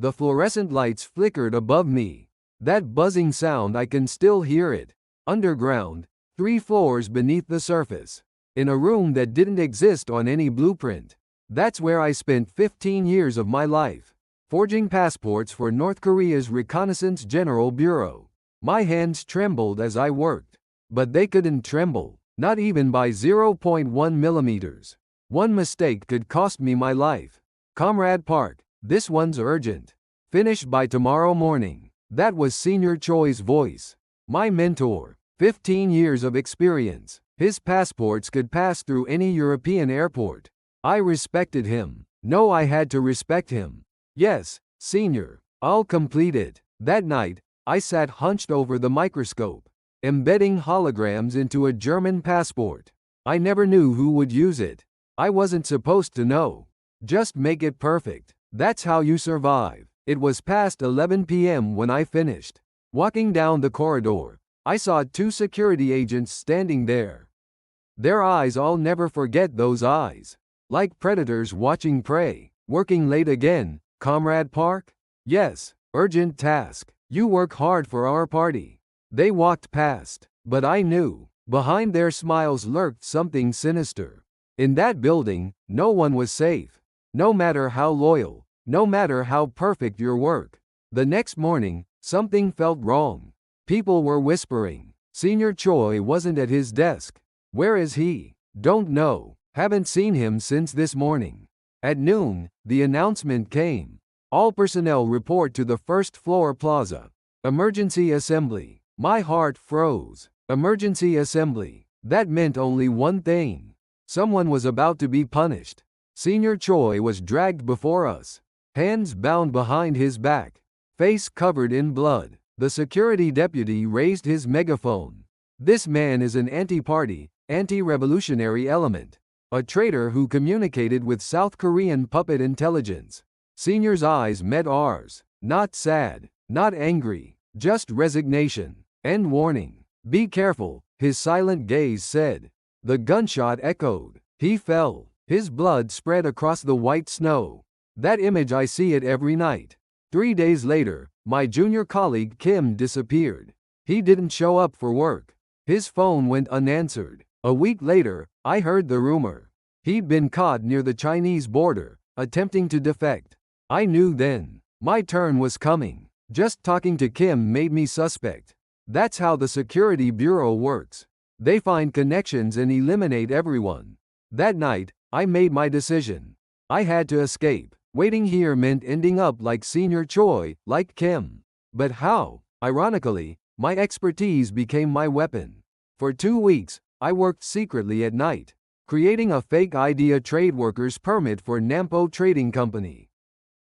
The fluorescent lights flickered above me. That buzzing sound, I can still hear it. Underground, 3 floors beneath the surface. In a room that didn't exist on any blueprint. That's where I spent 15 years of my life. Forging passports for North Korea's Reconnaissance General Bureau. My hands trembled as I worked. But they couldn't tremble, not even by 0.1 millimeters. One mistake could cost me my life. Comrade Park, this one's urgent. Finish by tomorrow morning. That was Senior Choi's voice. My mentor, 15 years of experience. His passports could pass through any European airport. I respected him. No, I had to respect him. Yes, Senior, I'll complete it. That night, I sat hunched over the microscope, embedding holograms into a German passport. I never knew who would use it. I wasn't supposed to know. Just make it perfect. That's how you survive. It was past 11 p.m. when I finished. Walking down the corridor, I saw 2 security agents standing there. Their eyes, I'll never forget those eyes. Like predators watching prey. Working late again, Comrade Park? Yes, urgent task. You work hard for our party. They walked past, but I knew. Behind their smiles lurked something sinister. In that building, no one was safe. No matter how loyal, no matter how perfect your work. The next morning, something felt wrong. People were whispering. Senior Choi wasn't at his desk. Where is he? Don't know. Haven't seen him since this morning. At noon, the announcement came. All personnel report to the first floor plaza. Emergency assembly. My heart froze. Emergency assembly. That meant only one thing. Someone was about to be punished. Senior Choi was dragged before us. Hands bound behind his back. Face covered in blood. The security deputy raised his megaphone. This man is an anti-party, anti-revolutionary element. A traitor who communicated with South Korean puppet intelligence. Senior's eyes met ours. Not sad, not angry, just resignation. And warning. Be careful, his silent gaze said. The gunshot echoed. He fell. His blood spread across the white snow. That image, I see it every night. 3 days later, my junior colleague Kim disappeared. He didn't show up for work. His phone went unanswered. A week later, I heard the rumor. He'd been caught near the Chinese border, attempting to defect. I knew then. My turn was coming. Just talking to Kim made me suspect. That's how the security bureau works. They find connections and eliminate everyone. That night, I made my decision. I had to escape. Waiting here meant ending up like Senior Choi, like Kim. But how? Ironically, my expertise became my weapon. For 2 weeks, I worked secretly at night, creating a fake idea trade worker's permit for Nampo Trading Company.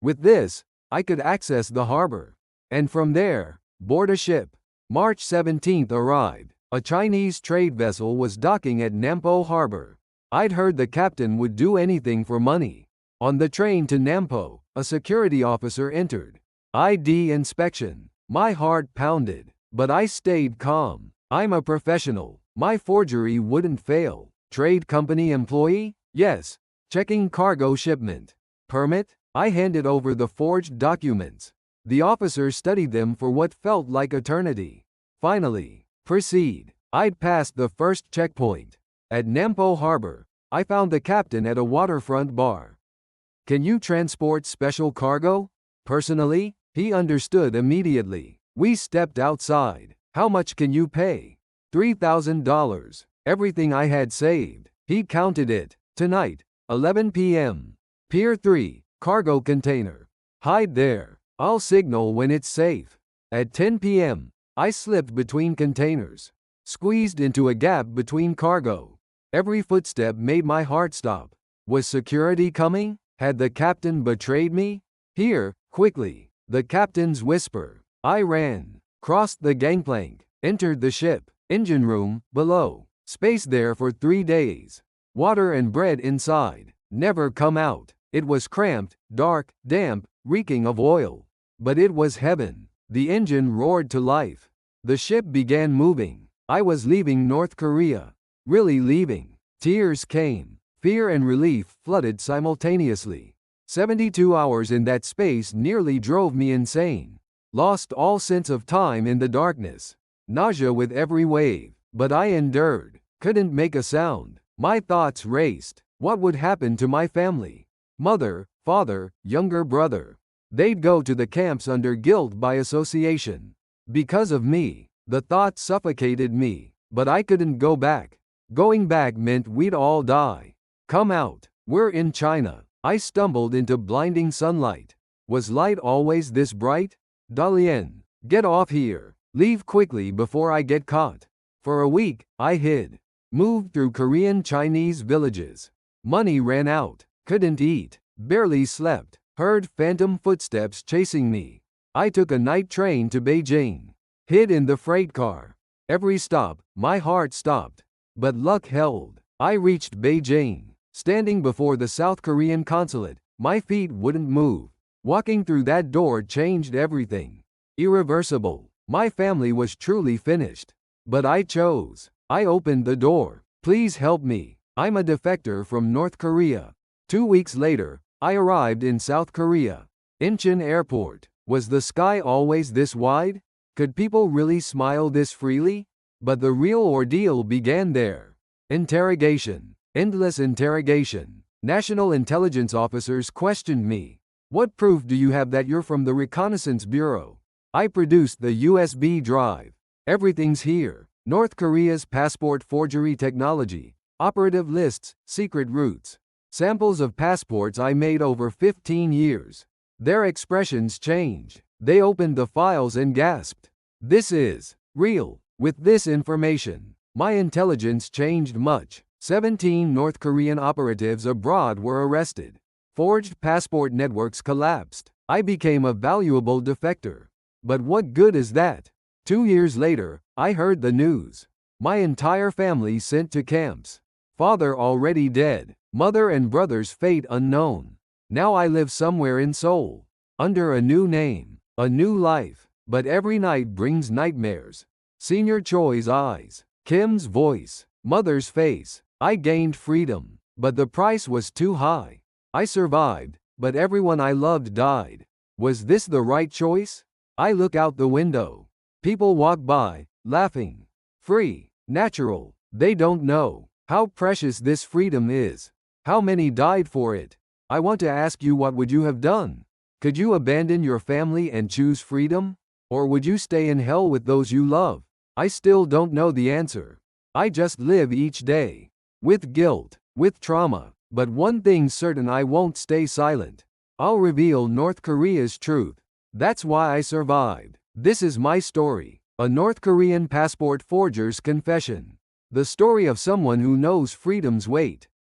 With this, I could access the harbor. And from there, board a ship. March 17th arrived. A Chinese trade vessel was docking at Nampo Harbor. I'd heard the captain would do anything for money. On the train to Nampo, a security officer entered. ID inspection. My heart pounded, but I stayed calm. I'm a professional. My forgery wouldn't fail. Trade company employee? Yes. Checking cargo shipment. Permit? I handed over the forged documents. The officer studied them for what felt like eternity. Finally, proceed. I'd passed the first checkpoint. At Nampo Harbor, I found the captain at a waterfront bar. Can you transport special cargo? Personally, he understood immediately. We stepped outside. How much can you pay? $3,000. Everything I had saved. He counted it. Tonight, 11 p.m. Pier 3, cargo container. Hide there. I'll signal when it's safe. At 10 p.m., I slipped between containers. Squeezed into a gap between cargo. Every footstep made my heart stop. Was security coming? Had the captain betrayed me? Here, quickly. The captain's whisper. I ran. Crossed the gangplank. Entered the ship. Engine room, below. Space there for 3 days. Water and bread inside. Never come out. It was cramped, dark, damp, reeking of oil. But it was heaven. The engine roared to life. The ship began moving. I was leaving North Korea. Really leaving. Tears came. Fear and relief flooded simultaneously. 72 hours in that space nearly drove me insane. Lost all sense of time in the darkness. Nausea with every wave. But I endured. Couldn't make a sound. My thoughts raced. What would happen to my family? Mother, father, younger brother. They'd go to the camps under guilt by association. Because of me. The thought suffocated me. But I couldn't go back. Going back meant we'd all die. Come out. We're in China. I stumbled into blinding sunlight. Was light always this bright? Dalian, get off here. Leave quickly before I get caught. For a week, I hid. Moved through Korean Chinese villages. Money ran out. Couldn't eat. Barely slept. Heard phantom footsteps chasing me. I took a night train to Beijing. Hid in the freight car. Every stop, my heart stopped. But luck held. I reached Beijing. Standing before the South Korean consulate, my feet wouldn't move. Walking through that door changed everything. Irreversible. My family was truly finished. But I chose. I opened the door. Please help me. I'm a defector from North Korea. 2 weeks later, I arrived in South Korea. Incheon Airport. Was the sky always this wide? Could people really smile this freely? But the real ordeal began there. Interrogation. Endless interrogation. National intelligence officers questioned me. What proof do you have that you're from the Reconnaissance Bureau? I produced the USB drive. Everything's here. North Korea's passport forgery technology. Operative lists, secret routes. Samples of passports I made over 15 years. Their expressions changed. They opened the files and gasped. This is real. With this information, my intelligence changed much. 17 North Korean operatives abroad were arrested. Forged passport networks collapsed. I became a valuable defector. But what good is that? 2 years later, I heard the news. My entire family sent to camps. Father already dead. Mother and brother's fate unknown. Now I live somewhere in Seoul. Under a new name. A new life. But every night brings nightmares. Senior Choi's eyes. Kim's voice. Mother's face. I gained freedom, but the price was too high. I survived, but everyone I loved died. Was this the right choice? I look out the window. People walk by, laughing. Free, natural. They don't know how precious this freedom is. How many died for it? I want to ask you, what would you have done? Could you abandon your family and choose freedom? Or would you stay in hell with those you love? I still don't know the answer. I just live each day. With guilt, with trauma, but one thing's certain: I won't stay silent. I'll reveal North Korea's truth. That's why I survived. This is my story, a North Korean passport forger's confession. The story of someone who knows freedom's weight.